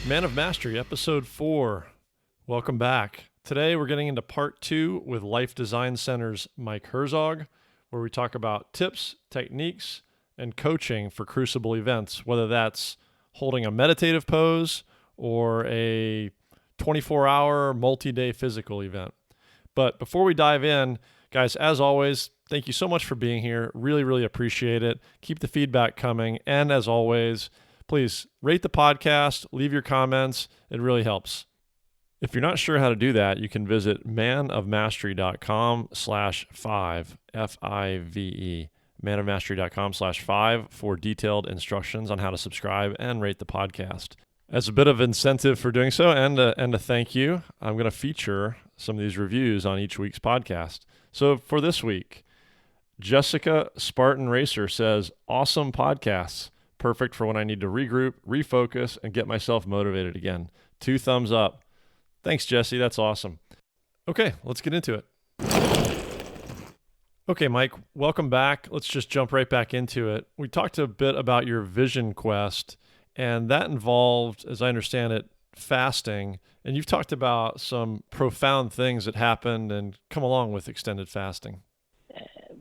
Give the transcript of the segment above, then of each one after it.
Man of Mastery, Episode 4. Welcome back. Today we're getting into Part 2 with Life Design Center's Mike Herzog, where we talk about tips, techniques, and coaching for Crucible events, whether that's holding a meditative pose or a 24-hour multi-day physical event. But before we dive in, guys, as always, thank you so much for being here. Really, really appreciate it. Keep the feedback coming. And as always, please rate the podcast, leave your comments. It really helps. If you're not sure how to do that, you can visit manofmastery.com/5, F-I-V-E, manofmastery.com/5 for detailed instructions on how to subscribe and rate the podcast. As a bit of incentive for doing so and a thank you, I'm going to feature some of these reviews on each week's podcast. So for this week, Jessica Spartan Racer says, awesome podcasts. Perfect for when I need to regroup, refocus, and get myself motivated again. 2 thumbs up. Thanks, Jesse. That's awesome. Okay, let's get into it. Okay, Mike, welcome back. Let's just jump right back into it. We talked a bit about your vision quest, and that involved, as I understand it, fasting. And you've talked about some profound things that happened and come along with extended fasting.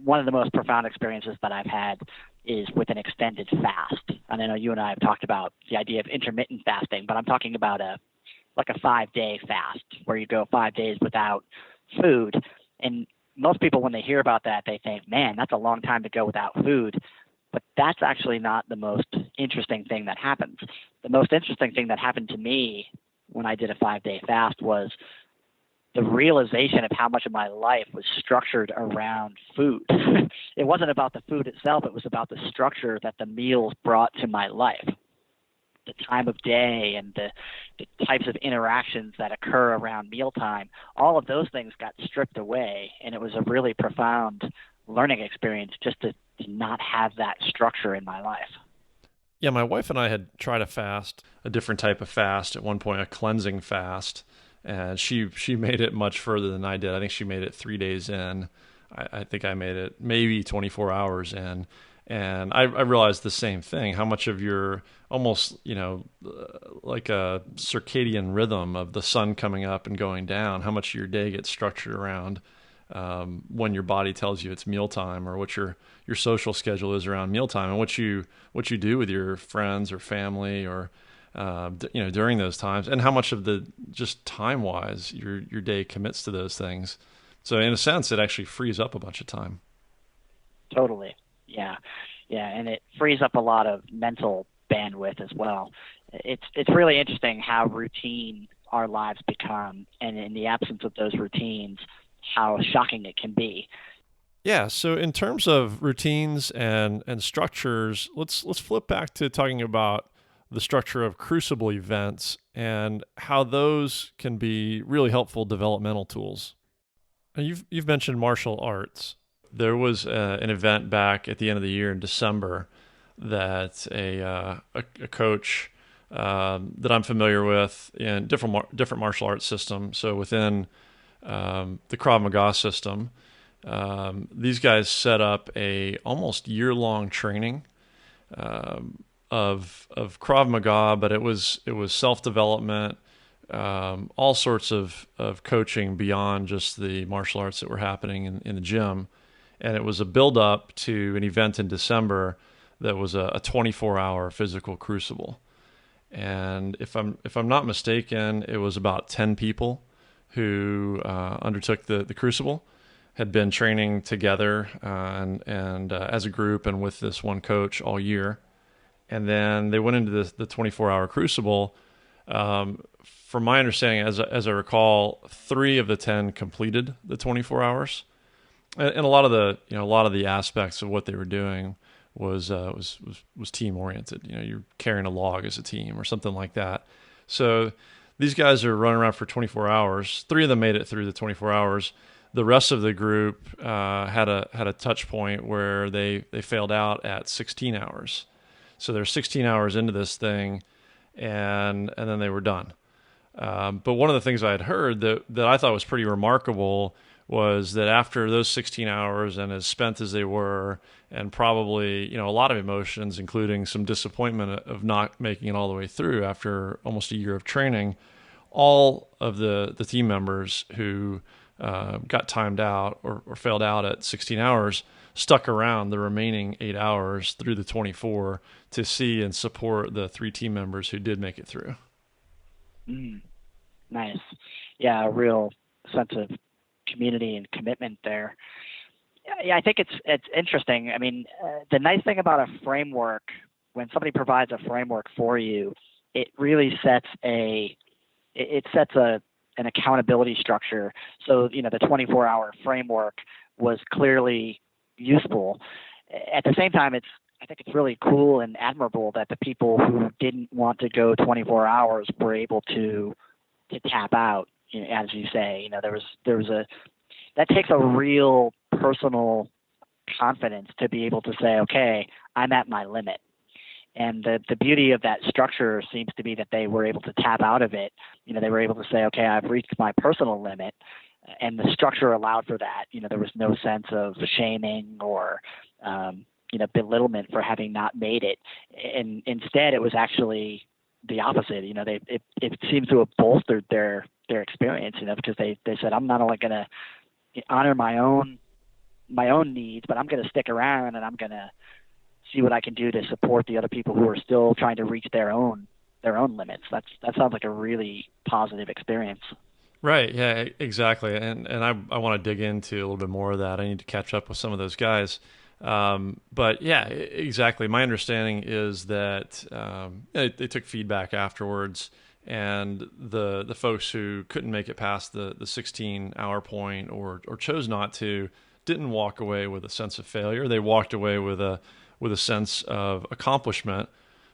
One of the most profound experiences that I've had is with an extended fast. And I know you and I have talked about the idea of intermittent fasting, but I'm talking about a 5-day fast where you go 5 days without food. And most people, when they hear about that, they think, man, that's a long time to go without food. But that's actually not the most interesting thing that happens. The most interesting thing that happened to me when I did a 5-day fast was the realization of how much of my life was structured around food. It wasn't about the food itself. It was about the structure that the meals brought to my life. The time of day and the types of interactions that occur around mealtime, all of those things got stripped away. And it was a really profound learning experience just to not have that structure in my life. Yeah, my wife and I had tried a fast, a different type of fast at one point, a cleansing fast. And she made it much further than I did. I think she made it 3 days in. I think I made it maybe 24 hours in. And I realized the same thing, how much of your almost, like a circadian rhythm of the sun coming up and going down, how much of your day gets structured around when your body tells you it's mealtime, or what your social schedule is around mealtime, and what you do with your friends or family or during those times, and how much of the just time-wise your day commits to those things. So in a sense, it actually frees up a bunch of time. Totally. Yeah. And it frees up a lot of mental bandwidth as well. It's really interesting how routine our lives become, and in the absence of those routines, how shocking it can be. Yeah. So in terms of routines and structures, let's flip back to talking about the structure of Crucible events and how those can be really helpful developmental tools. You've mentioned martial arts. There was an event back at the end of the year in December that a coach that I'm familiar with in different martial arts systems. So within the Krav Maga system, these guys set up a almost year-long training of Krav Maga, but it was self-development, all sorts of coaching beyond just the martial arts that were happening in the gym. And it was a build-up to an event in December that was a 24-hour physical crucible. And if I'm not mistaken, it was about 10 people who undertook the crucible, had been training together and as a group and with this one coach all year. And then they went into the 24-hour crucible. From my understanding, as I recall, 3 of the 10 completed the 24 hours. And a lot of the aspects of what they were doing was team oriented. You're carrying a log as a team or something like that. So these guys are running around for 24 hours. 3 of them made it through the 24 hours. The rest of the group had a touch point where they failed out at 16 hours. So they're 16 hours into this thing, and then they were done. But one of the things I had heard that I thought was pretty remarkable was that after those 16 hours, and as spent as they were, and probably, a lot of emotions, including some disappointment of not making it all the way through after almost a year of training, all of the team members who got timed out or failed out at 16 hours stuck around the remaining 8 hours through the 24 to see and support the 3 team members who did make it through. Nice. Yeah, a real sense of community and commitment there. Yeah, I think it's interesting. I mean, the nice thing about a framework, when somebody provides a framework for you, it really sets an accountability structure. So, the 24-hour framework was clearly useful. At the same time, I think it's really cool and admirable that the people who didn't want to go 24 hours were able to tap out. As you say, there was that takes a real personal confidence to be able to say, okay, I'm at my limit. And the beauty of that structure seems to be that they were able to tap out of it. They were able to say, okay, I've reached my personal limit, and the structure allowed for that. There was no sense of shaming or belittlement for having not made it. And instead, it was actually the opposite. It seems to have bolstered their experience. Because they said, I'm not only going to honor my own needs, but I'm going to stick around and I'm going to see what I can do to support the other people who are still trying to reach their own limits. That sounds like a really positive experience. Right. Yeah, exactly. And I want to dig into a little bit more of that. I need to catch up with some of those guys. But yeah, exactly. My understanding is that they took feedback afterwards, and the folks who couldn't make it past the 16-hour point or chose not to didn't walk away with a sense of failure. They walked away with a sense of accomplishment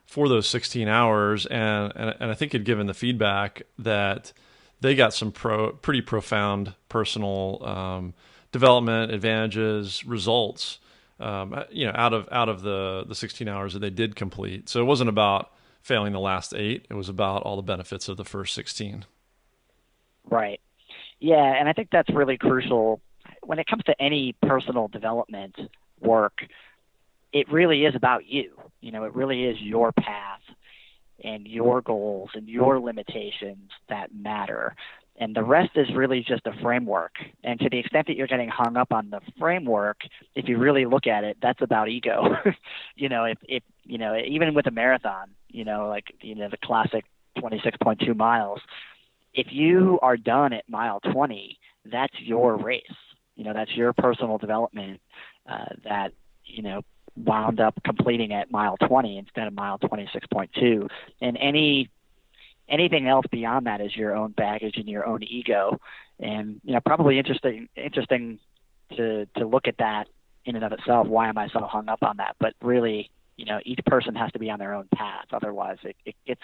for those 16 hours, and I think had given the feedback that they got some pretty profound personal development advantages, results, out of the 16 hours that they did complete. So it wasn't about failing the last 8; it was about all the benefits of the first 16. Right. Yeah, and I think that's really crucial when it comes to any personal development work. It really is about you. It really is your path and your goals and your limitations that matter. And the rest is really just a framework. And to the extent that you're getting hung up on the framework, if you really look at it, that's about ego. If even with a marathon, the classic 26.2 miles, if you are done at mile 20, that's your race. That's your personal development that wound up completing at mile 20 instead of mile 26.2. And anything else beyond that is your own baggage and your own ego. And probably interesting to look at that in and of itself. Why am I so hung up on that? But really, each person has to be on their own path. Otherwise, it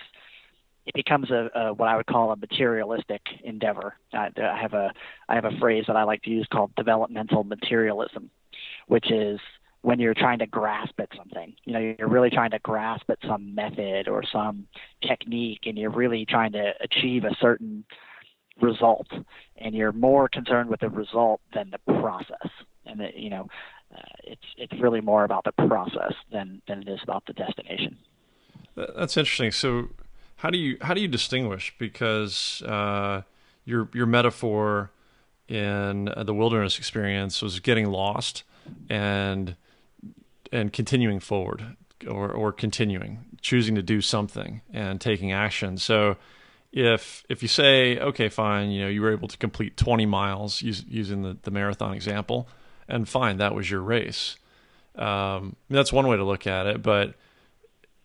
becomes a what I would call a materialistic endeavor. I have a phrase that I like to use called developmental materialism, which is when you're trying to grasp at something. You're really trying to grasp at some method or some technique, and you're really trying to achieve a certain result, and you're more concerned with the result than the process. And it's really more about the process than it is about the destination. That's interesting. So how do you distinguish? Because your metaphor in the wilderness experience was getting lost and continuing forward, or choosing to do something and taking action. So if you say, okay, fine, you were able to complete 20 miles using the marathon example, and fine, that was your race. That's one way to look at it, but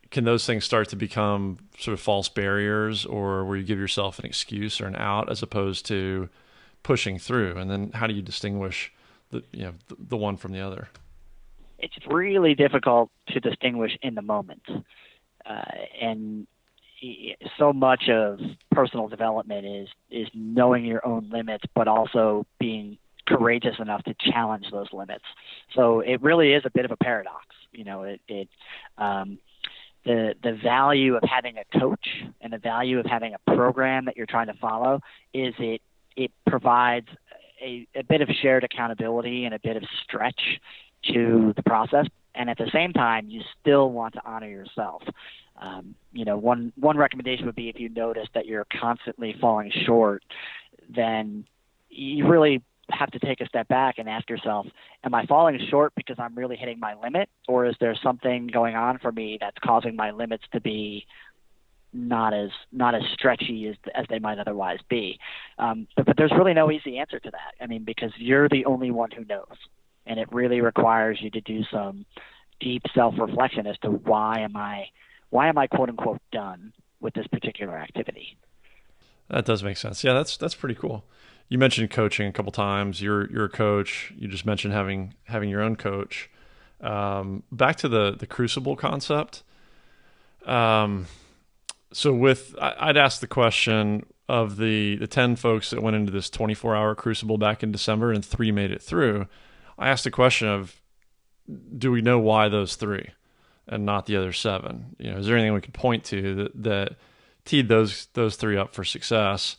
can those things start to become sort of false barriers, or where you give yourself an excuse or an out as opposed to pushing through? And then how do you distinguish the one from the other? It's really difficult to distinguish in the moment. And so much of personal development is knowing your own limits, but also being courageous enough to challenge those limits. So it really is a bit of a paradox. The value of having a coach and the value of having a program that you're trying to follow is it provides a bit of shared accountability and a bit of stretch to the process. And at the same time, you still want to honor yourself. One recommendation would be, if you notice that you're constantly falling short, then you really have to take a step back and ask yourself, am I falling short because I'm really hitting my limit, or is there something going on for me that's causing my limits to be not as stretchy as they might otherwise be? But there's really no easy answer to that. I mean, because you're the only one who knows, and it really requires you to do some deep self-reflection as to why am I quote unquote done with this particular activity. That does make sense. Yeah, that's pretty cool. You mentioned coaching a couple times. You're a coach. You just mentioned having your own coach. Back to the Crucible concept. So I'd ask the question of the 10 folks that went into this 24-hour Crucible back in December and 3 made it through. I asked the question of, do we know why those 3 and not the other 7? Is there anything we could point to that teed those 3 up for success?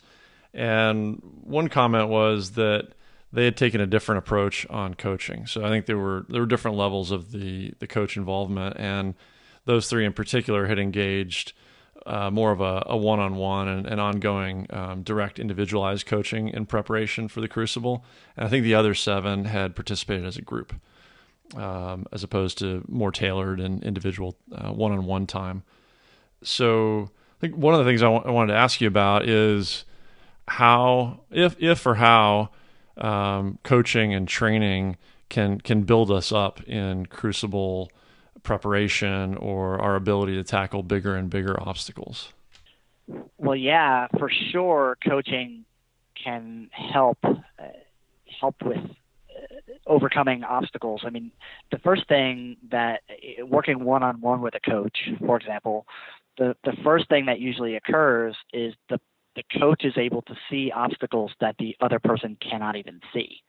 And one comment was that they had taken a different approach on coaching. So I think there were different levels of the coach involvement, and those 3 in particular had engaged more of a one-on-one and ongoing direct individualized coaching in preparation for the Crucible. And I think the other 7 had participated as a group, as opposed to more tailored and individual one-on-one time. So I think one of the things I wanted to ask you about is how, if or how, coaching and training can build us up in Crucible preparation or our ability to tackle bigger and bigger obstacles. Well, yeah, for sure, coaching can help with overcoming obstacles. I mean, the first thing that working one-on-one with a coach, for example, the first thing that usually occurs is the coach is able to see obstacles that the other person cannot even see.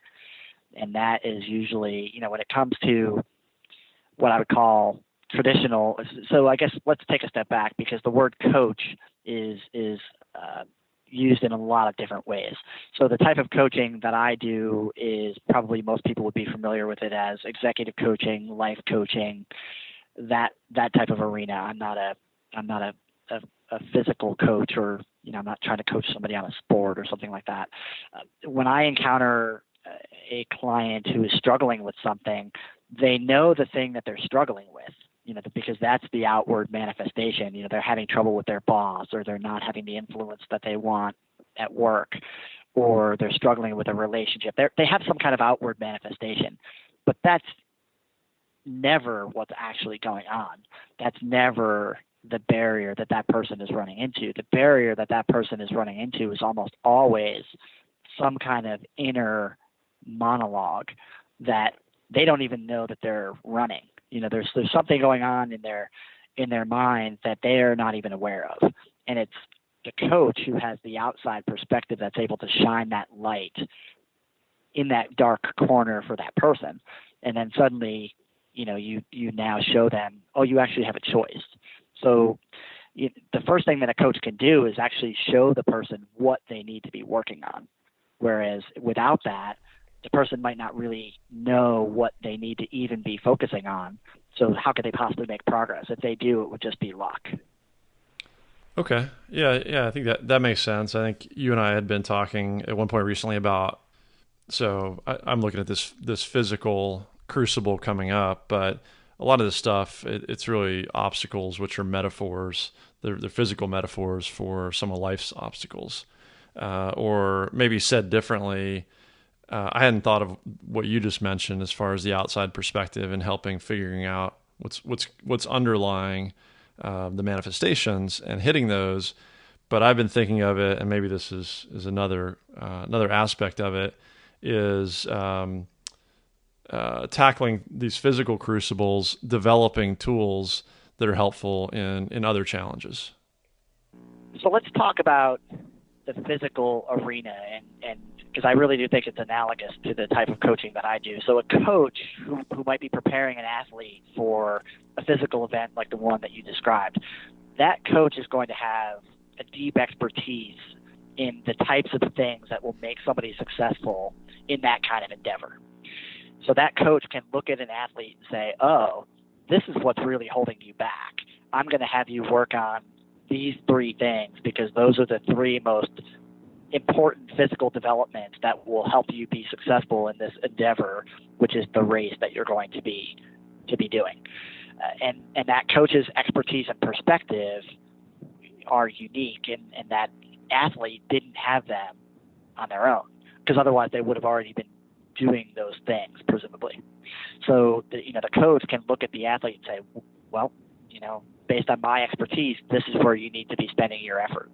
And that is usually, when it comes to what I would call traditional. So I guess let's take a step back, because the word coach is used in a lot of different ways. So the type of coaching that I do is probably most people would be familiar with it as executive coaching, life coaching, that type of arena. I'm not a physical coach, or I'm not trying to coach somebody on a sport or something like that. When I encounter a client who is struggling with something, they know the thing that they're struggling with, because that's the outward manifestation. They're having trouble with their boss, or they're not having the influence that they want at work, or they're struggling with a relationship. They have some kind of outward manifestation, but that's never what's actually going on. That's never the barrier that person is running into. The barrier that person is running into is almost always some kind of inner monologue that they don't even know that they're running. There's something going on in their mind that they are not even aware of. And it's the coach who has the outside perspective that's able to shine that light in that dark corner for that person. And then suddenly, you now show them, oh, you actually have a choice. So the first thing that a coach can do is actually show the person what they need to be working on. Whereas without that, the person might not really know what they need to even be focusing on. So how could they possibly make progress? If they do, it would just be luck. Okay. Yeah. I think that makes sense. I think you and I had been talking at one point recently about, so I'm looking at this physical Crucible coming up, but a lot of this stuff, it's really obstacles, which are metaphors. They're physical metaphors for some of life's obstacles. Or maybe said differently, I hadn't thought of what you just mentioned as far as the outside perspective and helping figuring out what's underlying the manifestations and hitting those. But I've been thinking of it, and maybe this is another aspect of it, is tackling these physical crucibles, developing tools that are helpful in other challenges. So let's talk about the physical arena, and because I really do think it's analogous to the type of coaching that I do. So a coach who might be preparing an athlete for a physical event like the one that you described, that coach is going to have a deep expertise in the types of things that will make somebody successful in that kind of endeavor. So that coach can look at an athlete and say, oh, this is what's really holding you back. I'm going to have you work on these 3 things because those are the 3 most important physical developments that will help you be successful in this endeavor, which is the race that you're going to be doing. And that coach's expertise and perspective are unique, and that athlete didn't have them on their own, because otherwise they would have already been doing those things, presumably. So the coach can look at the athlete and say, well, based on my expertise, this is where you need to be spending your effort.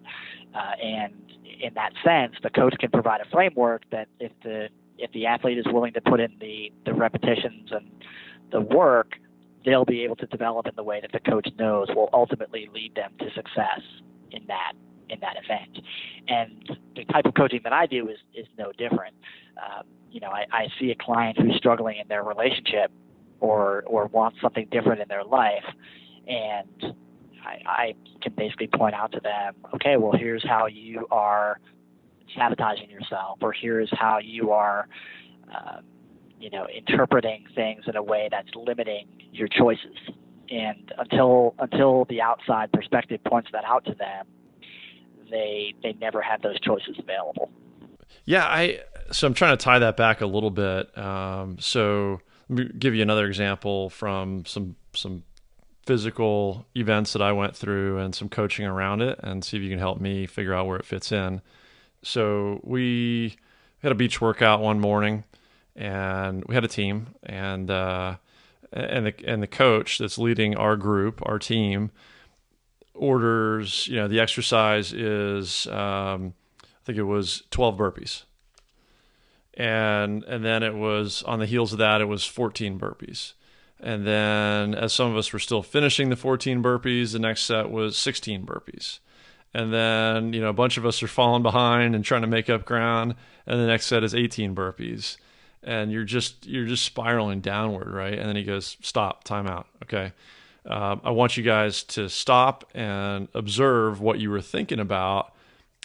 And in that sense, the coach can provide a framework that if the athlete is willing to put in the repetitions and the work, they'll be able to develop in the way that the coach knows will ultimately lead them to success in that event. And the type of coaching that I do is no different. I see a client who's struggling in their relationship or wants something different in their life, and I can basically point out to them, okay, well, here's how you are sabotaging yourself, or here's how you are, interpreting things in a way that's limiting your choices. And until the outside perspective points that out to them, they never have those choices available. Yeah, so I'm trying to tie that back a little bit. So let me give you another example from some physical events that I went through and some coaching around it, and see if you can help me figure out where it fits in. So we had a beach workout one morning, and we had a team, and the coach that's leading our group, our team, orders, the exercise is, I think it was 12 burpees. And then it was, on the heels of that, it was 14 burpees. And then as some of us were still finishing the 14 burpees, the next set was 16 burpees. And then, a bunch of us are falling behind and trying to make up ground. And the next set is 18 burpees. And you're just spiraling downward, right? And then he goes, stop, time out. Okay. I want you guys to stop and observe what you were thinking about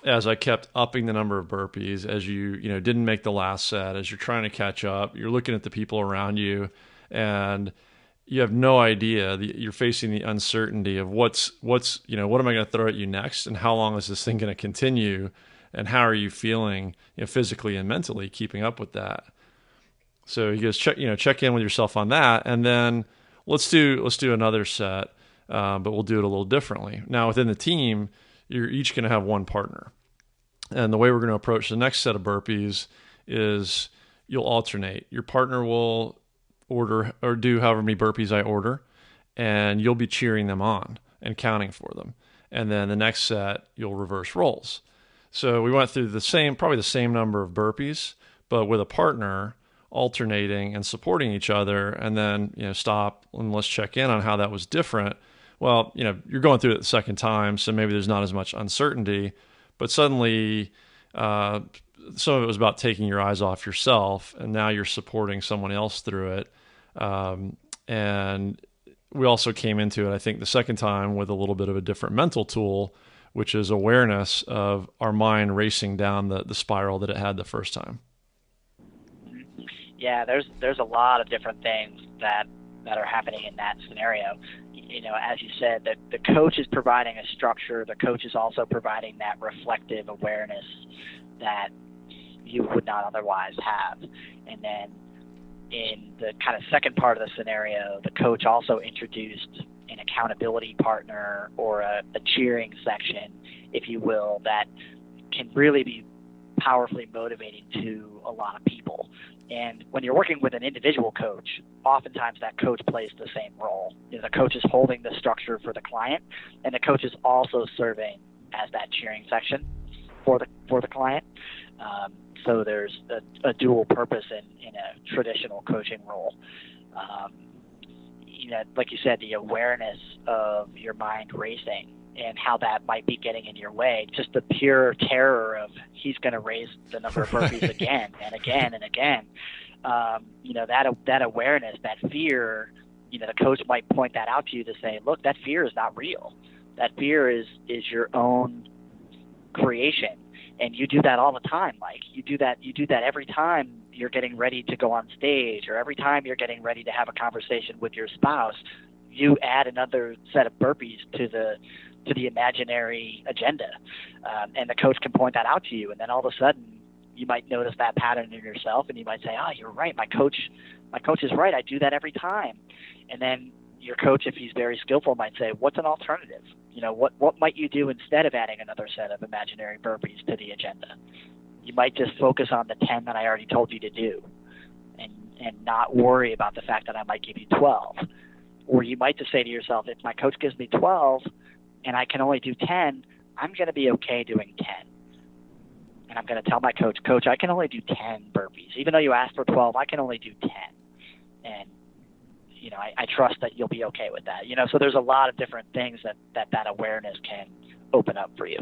as I kept upping the number of burpees, as you didn't make the last set, as you're trying to catch up. You're looking at the people around you, and you have no idea. You're facing the uncertainty of what am I going to throw at you next, and how long is this thing going to continue, and how are you feeling, physically and mentally, keeping up with that. So he goes, check in with yourself on that, and then let's do another set, but we'll do it a little differently. Now within the team, you're each going to have one partner, and the way we're going to approach the next set of burpees is you'll alternate. Your partner will order or do however many burpees I order, and you'll be cheering them on and counting for them. And then the next set, you'll reverse roles. So we went through probably the same number of burpees, but with a partner alternating and supporting each other, and then, stop and let's check in on how that was different. Well, you're going through it the second time, so maybe there's not as much uncertainty, but suddenly, some of it was about taking your eyes off yourself, and now you're supporting someone else through it. And we also came into it, I think, the second time with a little bit of a different mental tool, which is awareness of our mind racing down the spiral that it had the first time. Yeah, there's a lot of different things that are happening in that scenario. As you said, the coach is providing a structure. The coach is also providing that reflective awareness that you would not otherwise have. And then in the kind of second part of the scenario, the coach also introduced an accountability partner, or a cheering section, if you will, that can really be powerfully motivating to a lot of people. And when you're working with an individual coach, oftentimes that coach plays the same role. The coach is holding the structure for the client, and the coach is also serving as that cheering section for the client. So there's a dual purpose in a traditional coaching role. Like you said, the awareness of your mind racing and how that might be getting in your way, just the pure terror of he's going to raise the number of burpees again and again and again. That awareness, that fear, the coach might point that out to you to say, look, that fear is not real. That fear is your own creation. And you do that all the time, Mike. You do that every time you're getting ready to go on stage, or every time you're getting ready to have a conversation with your spouse. You add another set of burpees to the imaginary agenda, and the coach can point that out to you. And then all of a sudden, you might notice that pattern in yourself, and you might say, "Oh, you're right. My coach is right. I do that every time." And then your coach, if he's very skillful, might say, "What's an alternative? What might you do instead of adding another set of imaginary burpees to the agenda? You might just focus on the 10 that I already told you to do, and not worry about the fact that I might give you 12. Or you might just say to yourself, if my coach gives me 12 and I can only do 10, I'm going to be okay doing 10. And I'm going to tell my coach, Coach, I can only do 10 burpees. Even though you asked for 12, I can only do 10. And I trust that you'll be okay with that. So there's a lot of different things that awareness can open up for you.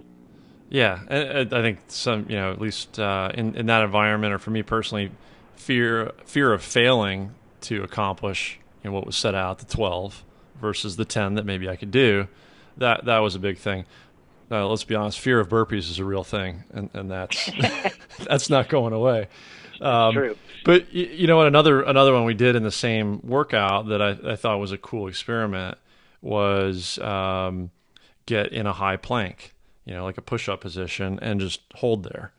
Yeah, I think some, at least in that environment, or for me personally, fear of failing to accomplish what was set out, the 12 versus the 10 that maybe I could do, that was a big thing. Let's be honest, fear of burpees is a real thing, and that's that's not going away. True. But you know what? Another one we did in the same workout that I thought was a cool experiment was get in a high plank, like a push-up position, and just hold there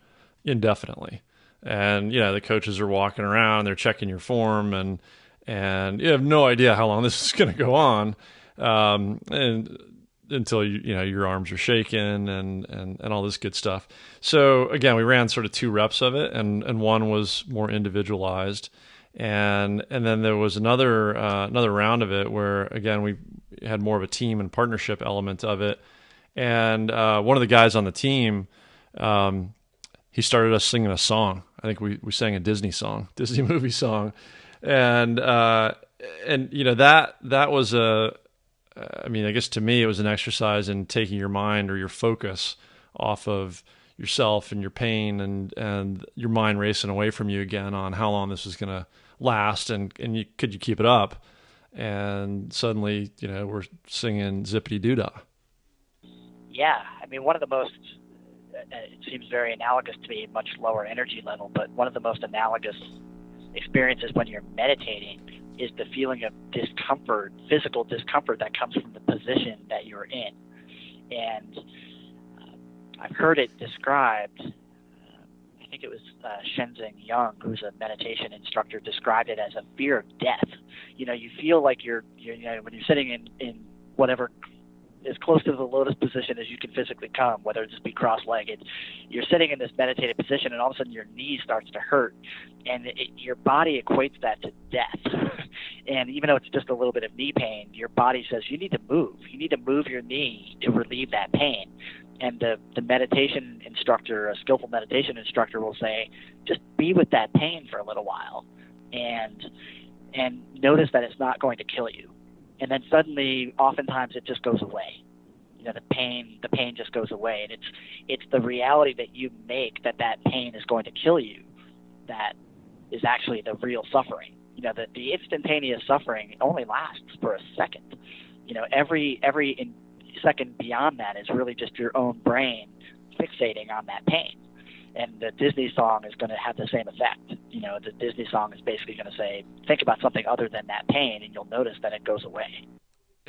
indefinitely. And the coaches are walking around, they're checking your form, and you have no idea how long this is going to go on, and until your arms are shaking and all this good stuff. So again, we ran sort of 2 reps of it, and one was more individualized, and then there was another round of it where again we had more of a team and partnership element of it, and one of the guys on the team, he started us singing a song. I think we sang a Disney movie song, and that was I guess to me it was an exercise in taking your mind or your focus off of yourself and your pain and your mind racing away from you again on how long this is going to last, and could you keep it up? And suddenly, we're singing Zippity Doodah. Yeah, one of the most, it seems very analogous to me, much lower energy level, but one of the most analogous experiences when you're meditating is the feeling of discomfort, physical discomfort that comes from the position that you're in. And I've heard it described, I think it was Shenzhen Yang, who's a meditation instructor, described it as a fear of death. You feel like you're when you're sitting in whatever as close to the lotus position as you can physically come, whether it just be cross-legged. You're sitting in this meditative position, and all of a sudden your knee starts to hurt, and your body equates that to death. And even though it's just a little bit of knee pain, your body says you need to move. You need to move your knee to relieve that pain. And the meditation instructor, a skillful meditation instructor, will say, just be with that pain for a little while, and notice that it's not going to kill you. And then suddenly, oftentimes, it just goes away. The pain just goes away, and it's the reality that you make that pain is going to kill you that is actually the real suffering. The instantaneous suffering only lasts for a second. Every second beyond that is really just your own brain fixating on that pain. And the Disney song is going to have the same effect. The Disney song is basically going to say, think about something other than that pain, and you'll notice that it goes away.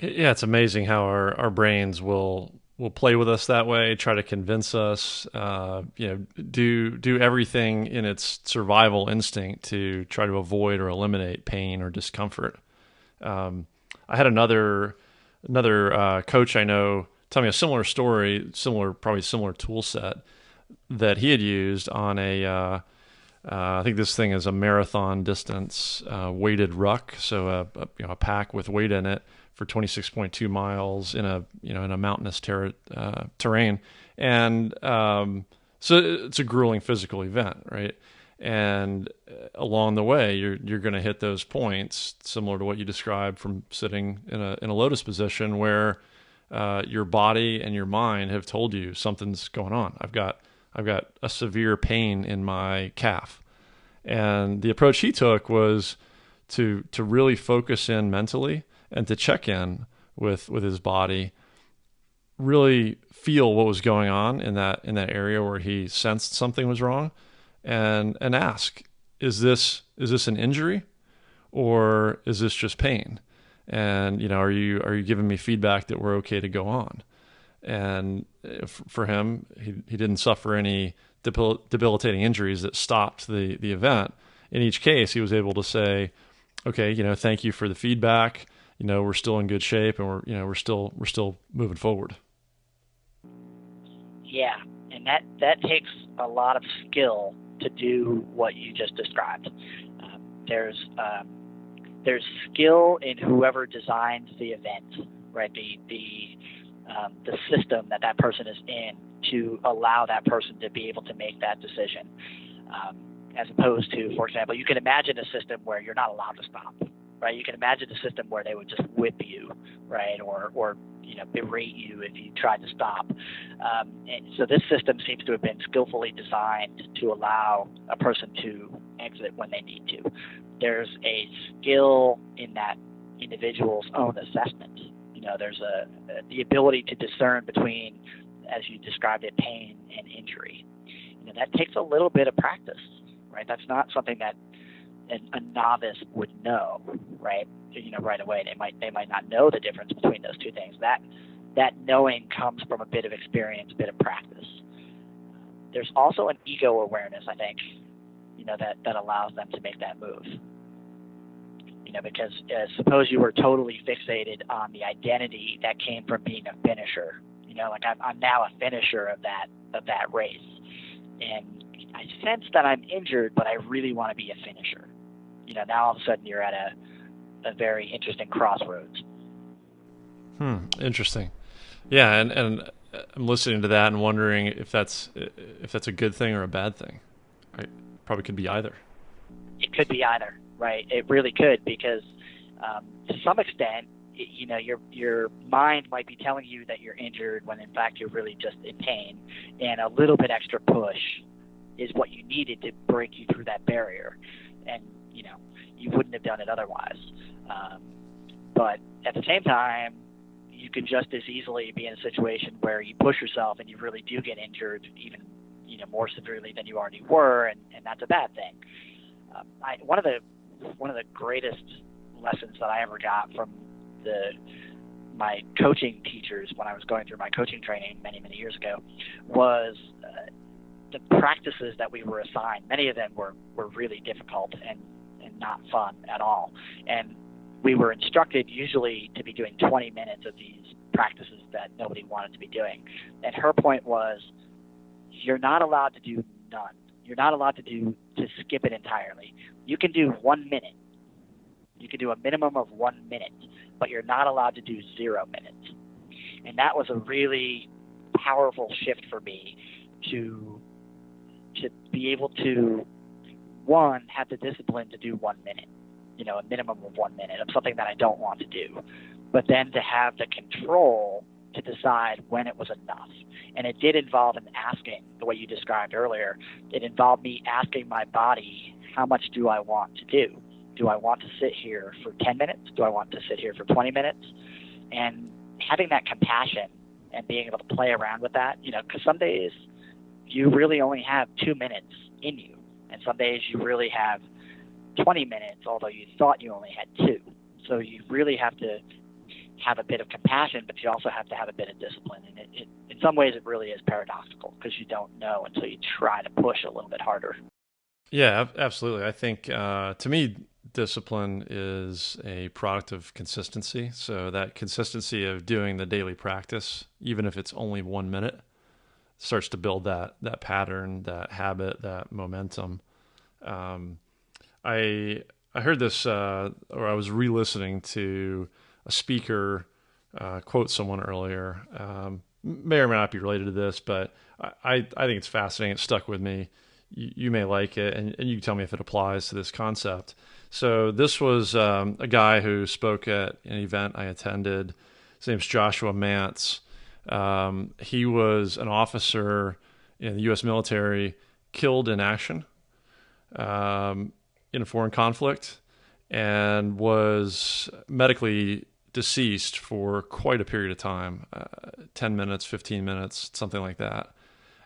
Yeah, it's amazing how our brains will play with us that way, try to convince us, do everything in its survival instinct to try to avoid or eliminate pain or discomfort. I had another coach I know tell me a similar story, probably similar tool set that he had used on I think this thing is a marathon distance weighted ruck, so a pack with weight in it for 26.2 miles in a mountainous terrain, and so it's a grueling physical event, right? And along the way, you're going to hit those points similar to what you described from sitting in a lotus position, where your body and your mind have told you something's going on. I've got a severe pain in my calf. And the approach he took was to really focus in mentally and to check in with his body really feel what was going on in that area where he sensed something was wrong, and ask, is this an injury, or is this just pain? And are you giving me feedback that we're okay to go on? And for him, he didn't suffer any debilitating injuries that stopped the event. In each case, he was able to say, okay, thank you for the feedback. We're still in good shape, and we're still moving forward. Yeah, and that takes a lot of skill to do what you just described. There's skill in whoever designs the event, right? The system that person is in to allow that person to be able to make that decision, as opposed to, for example, you can imagine a system where you're not allowed to stop, right? You can imagine a system where they would just whip you, right, or berate you if you tried to stop. And so this system seems to have been skillfully designed to allow a person to exit when they need to. There's a skill in that individual's own assessment. There's the ability to discern between, as you described it, pain and injury. That takes a little bit of practice, right? That's not something that a novice would know, right? Right away. They might not know the difference between those two things. That knowing comes from a bit of experience, a bit of practice. There's also an ego awareness, I think, that allows them to make that move. Because suppose you were totally fixated on the identity that came from being a finisher. Like I'm now a finisher of that race, and I sense that I'm injured, but I really want to be a finisher. Now all of a sudden you're at a very interesting crossroads. Interesting. Yeah, and I'm listening to that and wondering if that's a good thing or a bad thing. Right? Probably could be either. It could be either, right? It really could, because to some extent, your mind might be telling you that you're injured when in fact you're really just in pain, and a little bit extra push is what you needed to break you through that barrier, and you wouldn't have done it otherwise. But at the same time, you could just as easily be in a situation where you push yourself and you really do get injured, even more severely than you already were, and that's a bad thing. One of the greatest lessons that I ever got from my coaching teachers when I was going through my coaching training many years ago was the practices that we were assigned. Many of them were really difficult and not fun at all, and we were instructed usually to be doing 20 minutes of these practices that nobody wanted to be doing. And her point was, you're not allowed to do none. You're not allowed to skip it entirely. You can do 1 minute. You can do a minimum of 1 minute, but you're not allowed to do 0 minutes. And that was a really powerful shift for me to be able to, one, have the discipline to do 1 minute, a minimum of 1 minute of something that I don't want to do, but then to have the control to decide when it was enough. And it did involve an asking, the way you described earlier. It involved me asking my body, how much do I want to do? Do I want to sit here for 10 minutes? Do I want to sit here for 20 minutes? And having that compassion and being able to play around with that, because some days you really only have 2 minutes in you, and some days you really have 20 minutes, although you thought you only had 2. So you really have to have a bit of compassion, but you also have to have a bit of discipline. And it in some ways, it really is paradoxical, because you don't know until you try to push a little bit harder. Yeah, absolutely. I think, to me, discipline is a product of consistency. So that consistency of doing the daily practice, even if it's only 1 minute, starts to build that pattern, that habit, that momentum. I heard this, or I was re-listening to a speaker quote someone earlier. May or may not be related to this, but I think it's fascinating. It stuck with me. You may like it, and you can tell me if it applies to this concept. So this was a guy who spoke at an event I attended. His name's Joshua Mance. He was an officer in the U.S. military, killed in action in a foreign conflict, and was medically deceased for quite a period of time, 10 minutes, 15 minutes, something like that,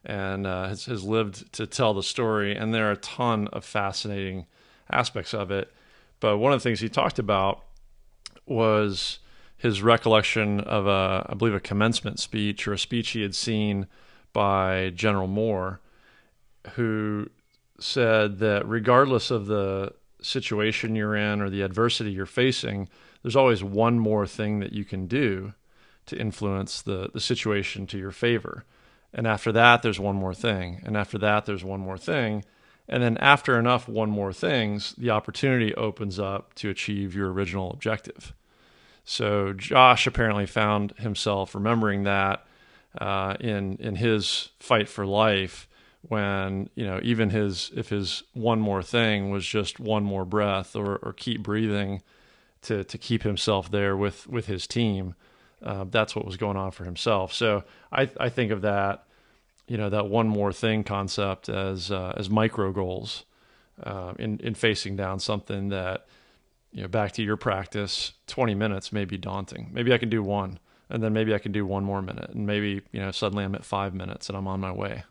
and has lived to tell the story. And there are a ton of fascinating aspects of it. But one of the things he talked about was his recollection of I believe a commencement speech or a speech he had seen by General Moore, who said that regardless of the situation you're in or the adversity you're facing, there's always one more thing that you can do to influence the situation to your favor. And after that, there's one more thing. And after that, there's one more thing. And then after enough one more things, the opportunity opens up to achieve your original objective. So Josh apparently found himself remembering that in his fight for life, when, even if his one more thing was just one more breath or keep breathing to keep himself there with his team, that's what was going on for himself. So I think of that, that one more thing concept as micro goals in facing down something that, back to your practice, 20 minutes may be daunting. Maybe I can do one, and then maybe I can do one more minute, and maybe, suddenly I'm at 5 minutes and I'm on my way.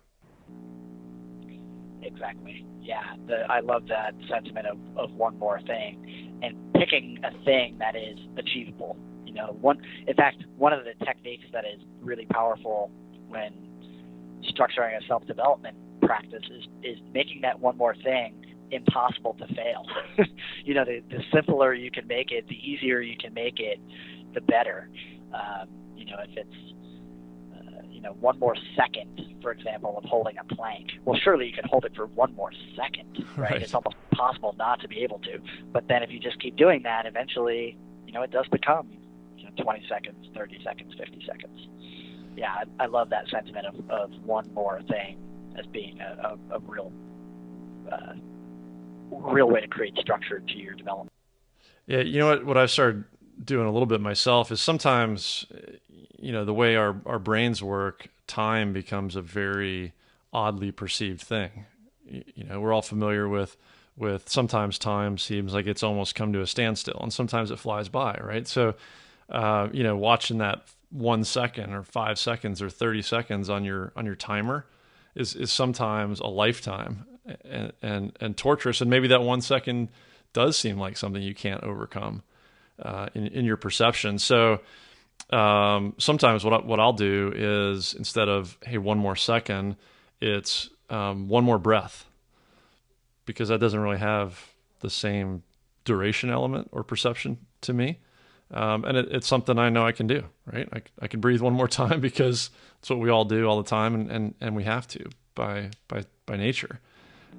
Exactly. Yeah, I love that sentiment of one more thing, and picking a thing that is achievable. In fact, one of the techniques that is really powerful when structuring a self-development practice is making that one more thing impossible to fail. The simpler you can make it, the easier you can make it, the better. If it's one more second, for example, of holding a plank. Well, surely you can hold it for one more second, right? It's almost impossible not to be able to. But then if you just keep doing that, eventually, it does become 20 seconds, 30 seconds, 50 seconds. Yeah, I love that sentiment of one more thing as being a real way to create structure to your development. Yeah, what I've started doing a little bit myself is sometimes, the way our brains work, time becomes a very oddly perceived thing. We're all familiar with sometimes time seems like it's almost come to a standstill, and sometimes it flies by, right? So, watching that 1 second or 5 seconds or 30 seconds on your timer is sometimes a lifetime and torturous. And maybe that 1 second does seem like something you can't overcome in your perception. So sometimes what I'll do is, instead of, hey, one more second, it's one more breath, because that doesn't really have the same duration element or perception to me. And it's something I know I can do, right? I can breathe one more time because it's what we all do all the time, and we have to by nature.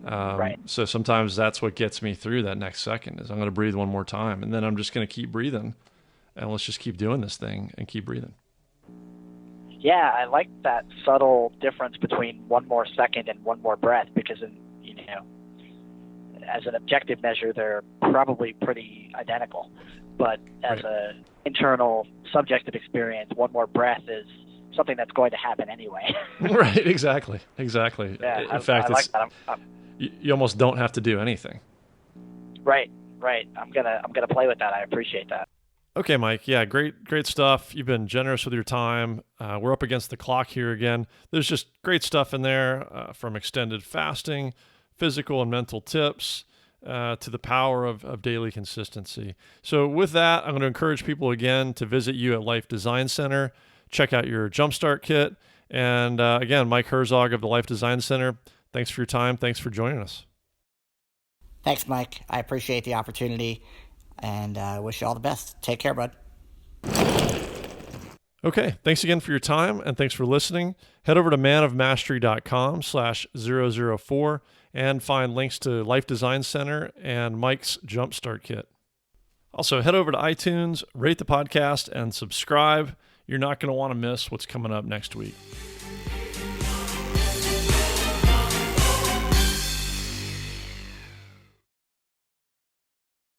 Right. So sometimes that's what gets me through that next second is I'm going to breathe one more time, and then I'm just going to keep breathing, and let's just keep doing this thing and keep breathing. Yeah, I like that subtle difference between one more second and one more breath, because as an objective measure, they're probably pretty identical. But as an internal subjective experience, one more breath is something that's going to happen anyway. Right, exactly. Yeah, In fact, I like that. You almost don't have to do anything. Right. I'm gonna play with that. I appreciate that. Okay, Mike. Yeah, great stuff. You've been generous with your time. We're up against the clock here again. There's just great stuff in there, from extended fasting, physical and mental tips, to the power of daily consistency. So with that, I'm going to encourage people again to visit you at Life Design Center, check out your Jumpstart Kit. And again, Mike Herzog of the Life Design Center, thanks for your time. Thanks for joining us. Thanks, Mike. I appreciate the opportunity, and wish you all the best. Take care, bud. Okay, thanks again for your time, and thanks for listening. Head over to manofmastery.com/004 and find links to Life Design Center and Mike's Jumpstart Kit. Also, head over to iTunes, rate the podcast, and subscribe. You're not going to want to miss what's coming up next week.